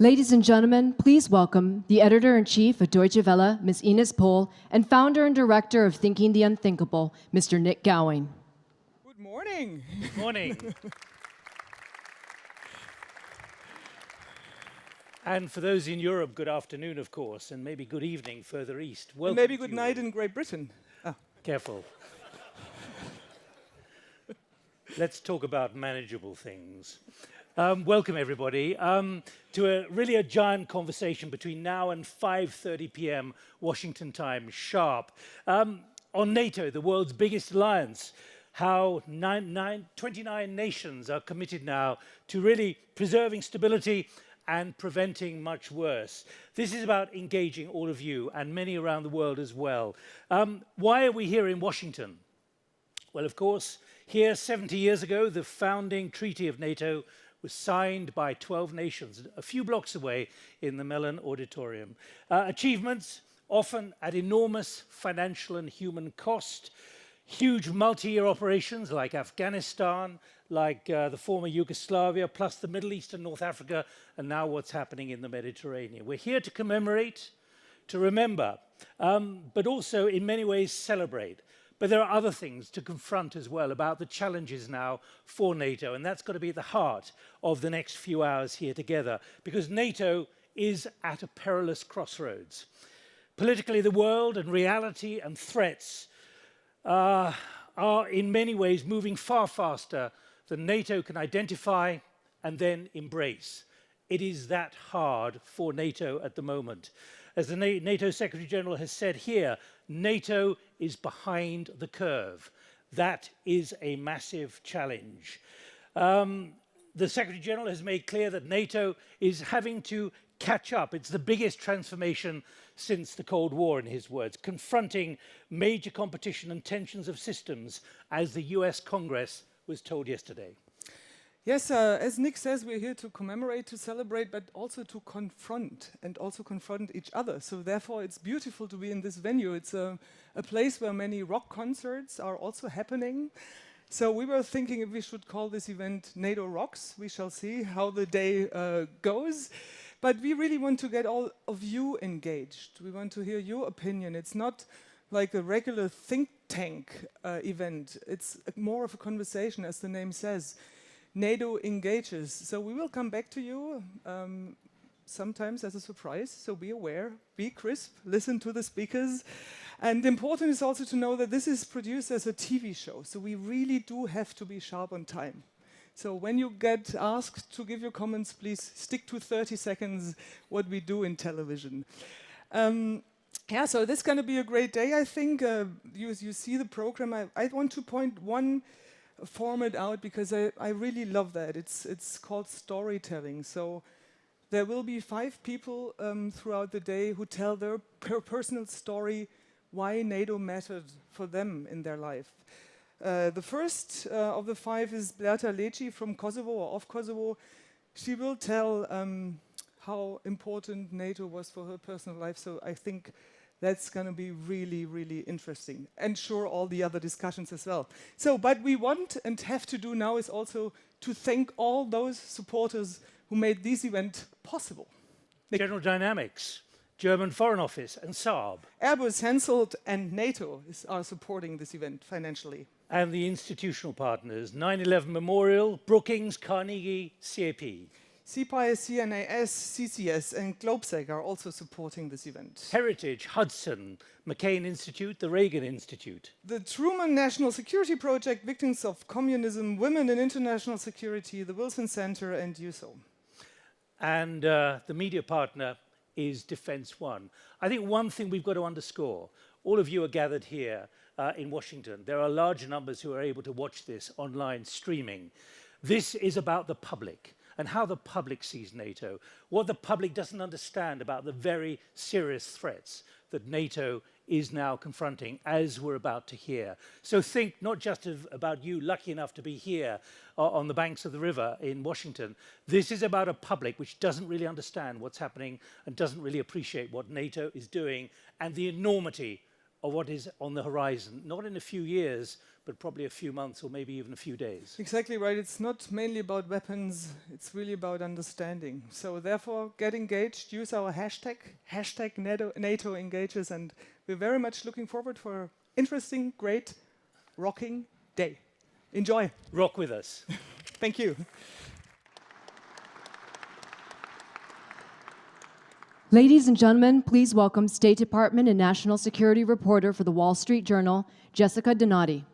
Ladies and gentlemen, please welcome the editor-in-chief of Deutsche Welle, Ms. Ines Pohl, and founder and director of Thinking the Unthinkable, Mr. Nick Gowing. Good morning. Good morning. And for those in Europe, good afternoon, of course, and maybe good evening further east. Welcome. And maybe good night in Great Britain. Ah. Careful. Let's talk about manageable things. Welcome, everybody, to a giant conversation between now and 5:30 p.m. Washington time, sharp, on NATO, the world's biggest alliance, how 29 nations are committed now to really preserving stability and preventing much worse. This is about engaging all of you and many around the world as well. Why are we here in Washington? Well, of course, here 70 years ago, the founding treaty of NATO was signed by 12 nations, a few blocks away in the Mellon Auditorium. Achievements often at enormous financial and human cost, huge multi-year operations like Afghanistan, like the former Yugoslavia, plus the Middle East and North Africa, and now what's happening in the Mediterranean. We're here to commemorate, to remember, but also in many ways celebrate. But there are other things to confront as well about the challenges now for NATO, and that's got to be at the heart of the next few hours here together, because NATO is at a perilous crossroads. Politically, the world and reality and threats are in many ways moving far faster than NATO can identify and then embrace. It is that hard for NATO at the moment. As the NATO Secretary General has said here, NATO is behind the curve. That is a massive challenge. The Secretary General has made clear that NATO is having to catch up. It's the biggest transformation since the Cold War, in his words, confronting major competition and tensions of systems, as the US Congress was told yesterday. Yes, as Nick says, we're here to commemorate, to celebrate, but also to confront, and also confront each other. So therefore, it's beautiful to be in this venue. It's a place where many rock concerts are also happening. So we were thinking if we should call this event NATO Rocks. We shall see how the day goes. But we really want to get all of you engaged. We want to hear your opinion. It's not like a regular think tank event. It's more of a conversation, as the name says. NATO Engages. So we will come back to you sometimes as a surprise, so be aware, be crisp, listen to the speakers. And important is also to know that this is produced as a TV show, so we really do have to be sharp on time. So when you get asked to give your comments, please stick to 30 seconds, what we do in television. Yeah, so this is going to be a great day, I think. You see the program. I want to point one format out because I really love that. It's called storytelling. So there will be 5 people throughout the day who tell their personal story why NATO mattered for them in their life. The first of the 5 is Berta Leci from Kosovo, or of Kosovo. She will tell how important NATO was for her personal life. So I think that's going to be really, really interesting. And sure, all the other discussions as well. So, but we want and have to do now is also to thank all those supporters who made this event possible. General Dynamics, German Foreign Office, and Saab. Airbus, Hensoldt, and NATO are supporting this event financially. And the institutional partners, 9/11 Memorial, Brookings, Carnegie, CAP. CPI, CNAS, CCS, and Globsec are also supporting this event. Heritage, Hudson, McCain Institute, the Reagan Institute. The Truman National Security Project, Victims of Communism, Women in International Security, the Wilson Center, and USO. And the media partner is Defense One. I think one thing we've got to underscore, all of you are gathered here in Washington. There are large numbers who are able to watch this online streaming. This is about the public and how the public sees NATO, what the public doesn't understand about the very serious threats that NATO is now confronting, as we're about to hear. So think not just about you lucky enough to be here on the banks of the river in Washington. This is about a public which doesn't really understand what's happening and doesn't really appreciate what NATO is doing and the enormity of what is on the horizon, not in a few years, but probably a few months or maybe even a few days. Exactly right. It's not mainly about weapons, it's really about understanding. So therefore, get engaged, use our hashtag NATO Engages, and we're very much looking forward for an interesting, great, rocking day. Enjoy. Rock with us. Thank you. Ladies and gentlemen, please welcome State Department and National Security Reporter for the Wall Street Journal, Jessica Donati.